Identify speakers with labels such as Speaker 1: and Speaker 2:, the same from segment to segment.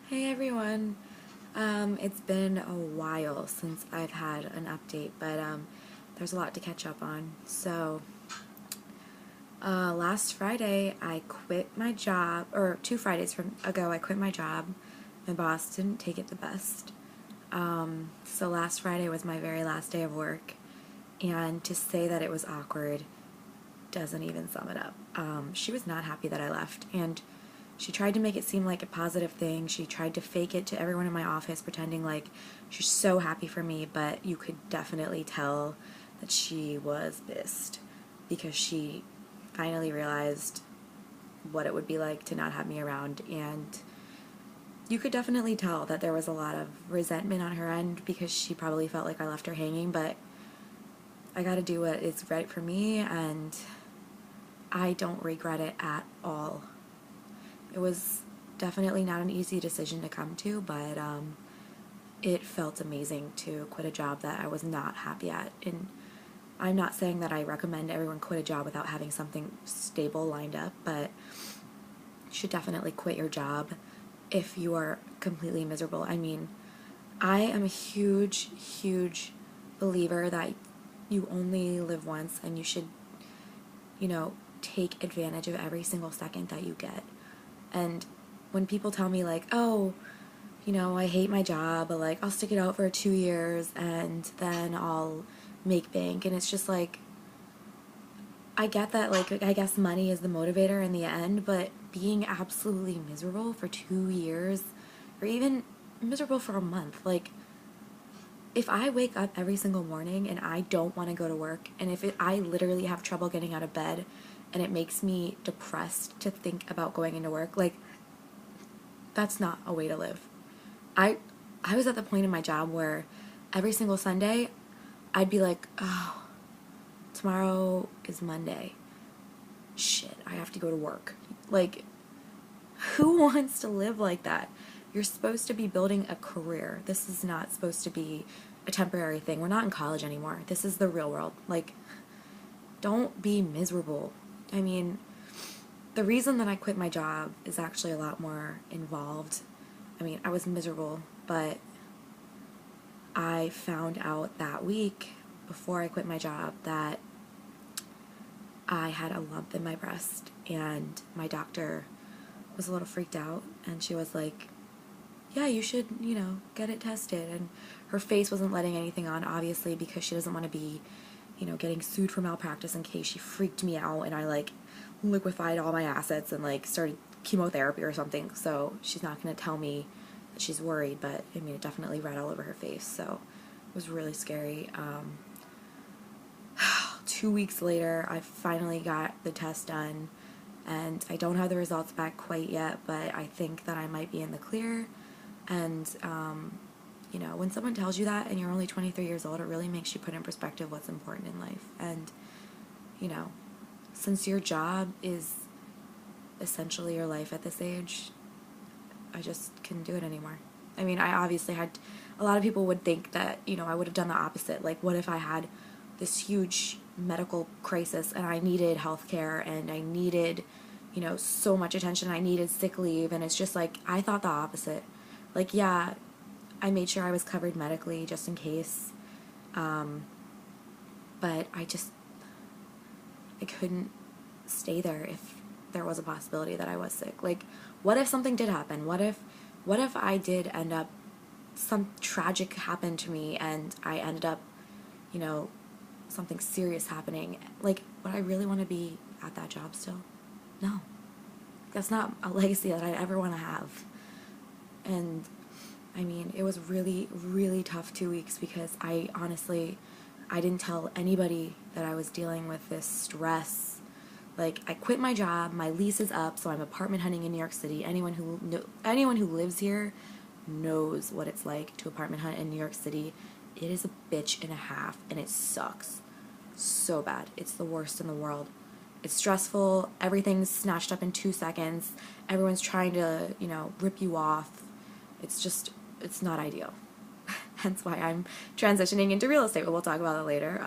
Speaker 1: Hey everyone. It's been a while since I've had an update, but there's a lot to catch up on. Last Friday I quit my job, or 2 Fridays ago I quit my job. My boss didn't take it the best. So last Friday was my very last day of work, and to say that it was awkward doesn't even sum it up. She was not happy that I left, and she tried to make it seem like a positive thing. She tried to fake it to everyone in my office, pretending like she's so happy for me, but you could definitely tell that she was pissed because she finally realized what it would be like to not have me around, and you could definitely tell that there was a lot of resentment on her end because she probably felt like I left her hanging, but I gotta do what is right for me, and I don't regret it at all. It was definitely not an easy decision to come to, but it felt amazing to quit a job that I was not happy at. And I'm not saying that I recommend everyone quit a job without having something stable lined up, but you should definitely quit your job if you are completely miserable. I mean, I am a huge, huge believer that you only live once and you should, take advantage of every single second that you get. And when people tell me, like, oh, I hate my job, but like, I'll stick it out for 2 years and then I'll make bank. And it's just like, I get that, like, I guess money is the motivator in the end, but being absolutely miserable for 2 years or even miserable for a month, like, if I wake up every single morning and I don't want to go to work, and I literally have trouble getting out of bed and it makes me depressed to think about going into work, like, that's not a way to live. I I was at the point in my job where every single Sunday I'd be like, "Oh, tomorrow is Monday. Shit, I have to go to work." Like, who wants to live like that? You're supposed to be building a career. This is not supposed to be a temporary thing. We're not in college anymore. This is the real world. Like, don't be miserable. I mean, the reason that I quit my job is actually a lot more involved. I mean, I was miserable, but I found out that week before I quit my job that I had a lump in my breast, and my doctor was a little freaked out, and she was like, yeah, you should, get it tested. And her face wasn't letting anything on, obviously, because she doesn't want to be, getting sued for malpractice in case she freaked me out and I, like, liquefied all my assets and, like, started chemotherapy or something. So she's not going to tell me that she's worried, but, I mean, it definitely read all over her face. So it was really scary. 2 weeks later, I finally got the test done, and I don't have the results back quite yet, but I think that I might be in the clear. And, when someone tells you that and you're only 23 years old, it really makes you put in perspective what's important in life. And, you know, since your job is essentially your life at this age, I just couldn't do it anymore. I mean, I obviously had, a lot of people would think that, I would have done the opposite. Like, what if I had this huge medical crisis and I needed health care and I needed, so much attention, I needed sick leave, and it's just like, I thought the opposite. Like, yeah, I made sure I was covered medically just in case, but I couldn't stay there if there was a possibility that I was sick. Like, what if something did happen? What if I did end up, some tragic happened to me and I ended up, you know, something serious happening? Like, would I really want to be at that job still? No. That's not a legacy that I'd ever want to have. And I mean, it was really, really tough 2 weeks because I didn't tell anybody that I was dealing with this stress. Like, I quit my job, my lease is up, so I'm apartment hunting in New York City. Anyone who lives here knows what it's like to apartment hunt in New York City. It is a bitch and a half, and it sucks so bad. It's the worst in the world. It's stressful. Everything's snatched up in 2 seconds. Everyone's trying to, rip you off. It's not ideal. Hence why I'm transitioning into real estate. We'll talk about that later.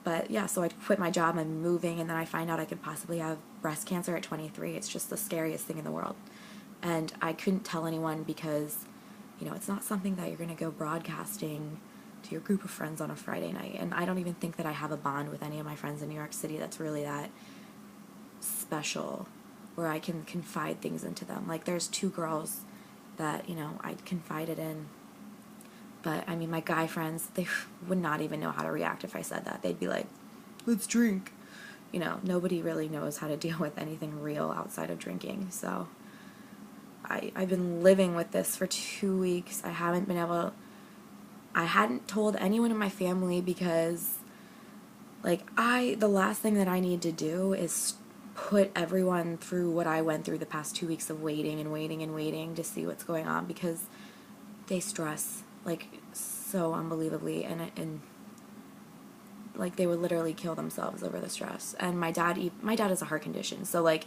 Speaker 1: But yeah, so I quit my job, I'm moving, and then I find out I could possibly have breast cancer at 23. It's just the scariest thing in the world. And I couldn't tell anyone because, it's not something that you're going to go broadcasting to your group of friends on a Friday night. And I don't even think that I have a bond with any of my friends in New York City that's really that special where I can confide things into them. Like, there's two girls that, I confided in. But, I mean, my guy friends, they would not even know how to react if I said that. They'd be like, let's drink. Nobody really knows how to deal with anything real outside of drinking. So I've been living with this for 2 weeks. I hadn't told anyone in my family because, the last thing that I need to do is put everyone through what I went through the past 2 weeks of waiting and waiting and waiting to see what's going on, because they stress, so unbelievably, and they would literally kill themselves over the stress. And my dad has a heart condition, so,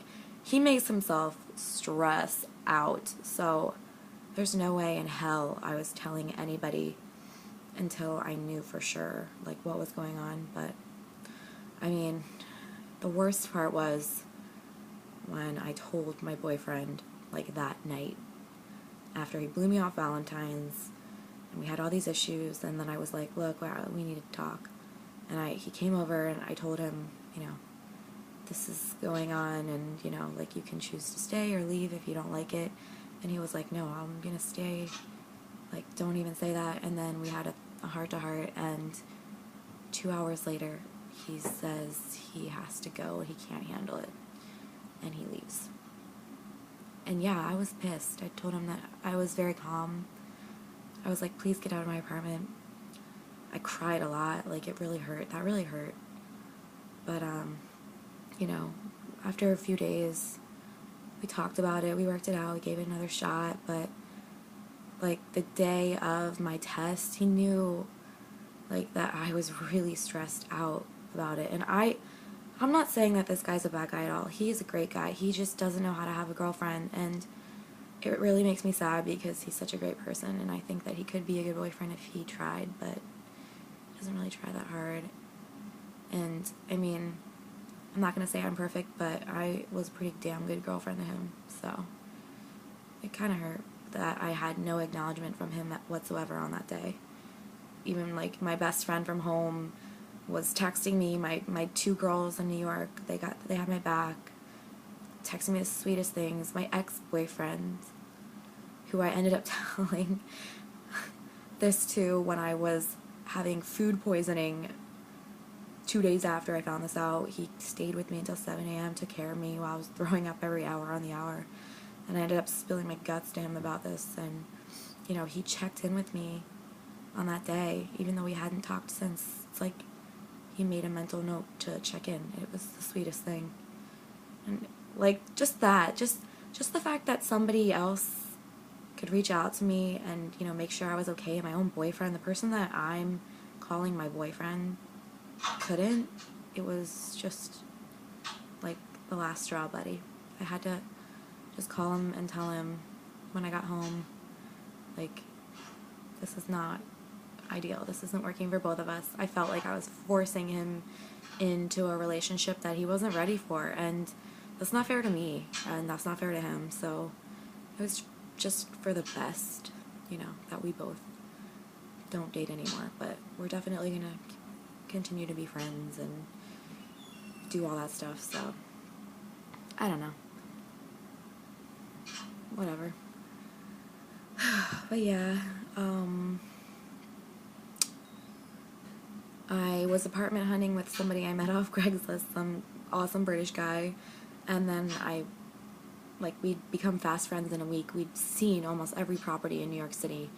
Speaker 1: he makes himself stress out, so there's no way in hell I was telling anybody until I knew for sure, what was going on. But, I mean, the worst part was when I told my boyfriend, that night, after he blew me off Valentine's, and we had all these issues, and then I was like, look, wow, we need to talk. And he came over, and I told him, this is going on, and, you can choose to stay or leave if you don't like it. And he was like, no, I'm gonna stay, don't even say that. And then we had a heart-to-heart, and 2 hours later, he says he has to go, he can't handle it, and he leaves. And yeah, I was pissed. I told him that I was very calm. I was like, please get out of my apartment. I cried a lot, it really hurt. That really hurt. But, after a few days, we talked about it, we worked it out, we gave it another shot, but, the day of my test, he knew, that I was really stressed out about it. And I'm not saying that this guy's a bad guy at all. He's a great guy. He just doesn't know how to have a girlfriend, and it really makes me sad because he's such a great person, and I think that he could be a good boyfriend if he tried, but he doesn't really try that hard. And, I mean, I'm not going to say I'm perfect, but I was a pretty damn good girlfriend to him, so it kind of hurt that I had no acknowledgement from him whatsoever on that day. Even, my best friend from home was texting me, my two girls in New York, they had my back, texting me the sweetest things. My ex-boyfriend, who I ended up telling this to when I was having food poisoning 2 days after I found this out, he stayed with me until 7 a.m., took care of me while I was throwing up every hour on the hour. And I ended up spilling my guts to him about this, and, he checked in with me on that day, even though we hadn't talked since. It's like he made a mental note to check in. It was the sweetest thing. And, just that, just the fact that somebody else could reach out to me and, make sure I was okay, my own boyfriend, the person that I'm calling my boyfriend, couldn't. It was just, the last straw, buddy. I had to just call him and tell him when I got home, this is not ideal. This isn't working for both of us. I felt like I was forcing him into a relationship that he wasn't ready for, and that's not fair to me, and that's not fair to him. So it was just for the best, that we both don't date anymore. But we're definitely going to continue to be friends and do all that stuff. So I don't know. Whatever. But yeah, I was apartment hunting with somebody I met off Craigslist, some awesome British guy, and then we'd become fast friends in a week. We'd seen almost every property in New York City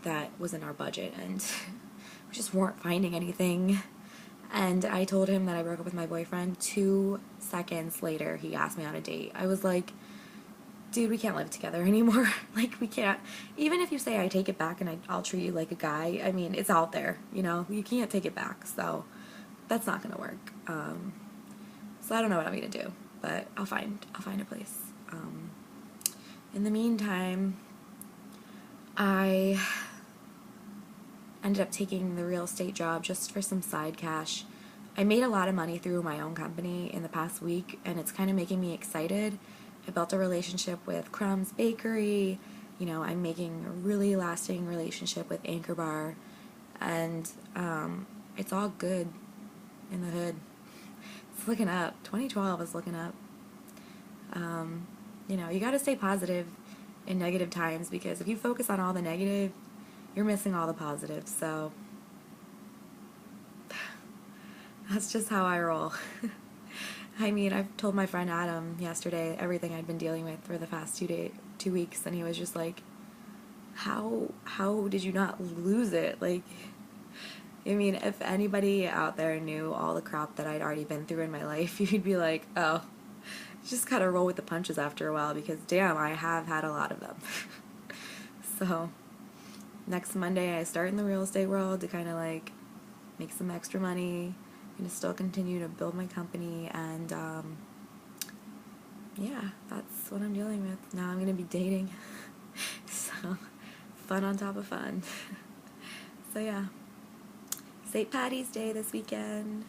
Speaker 1: that was in our budget, and we just weren't finding anything. And I told him that I broke up with my boyfriend. 2 seconds later, he asked me on a date. I was like, dude, we can't live together anymore. We can't. Even if you say I take it back and I'll treat you like a guy, I mean, it's out there, You can't take it back, so that's not gonna work. So I don't know what I'm gonna do, but I'll find a place. In the meantime, I ended up taking the real estate job just for some side cash. I made a lot of money through my own company in the past week, and it's kind of making me excited. I built a relationship with Crumbs Bakery. You know, I'm making a really lasting relationship with Anchor Bar, and it's all good in the hood. It's looking up. 2012 is looking up. You know, you got to stay positive in negative times, because if you focus on all the negative, you're missing all the positives. So that's just how I roll. I mean, I've told my friend Adam yesterday everything I'd been dealing with for the past 2 weeks, and he was just like, how did you not lose it? Like, I mean, if anybody out there knew all the crap that I'd already been through in my life, you'd be like, oh, just gotta roll with the punches after a while, because damn, I have had a lot of them. So next Monday I start in the real estate world to kind of like make some extra money and to still continue to build my company, and yeah, that's what I'm dealing with. Now I'm gonna be dating. So fun on top of fun. So yeah, St. Patty's Day this weekend.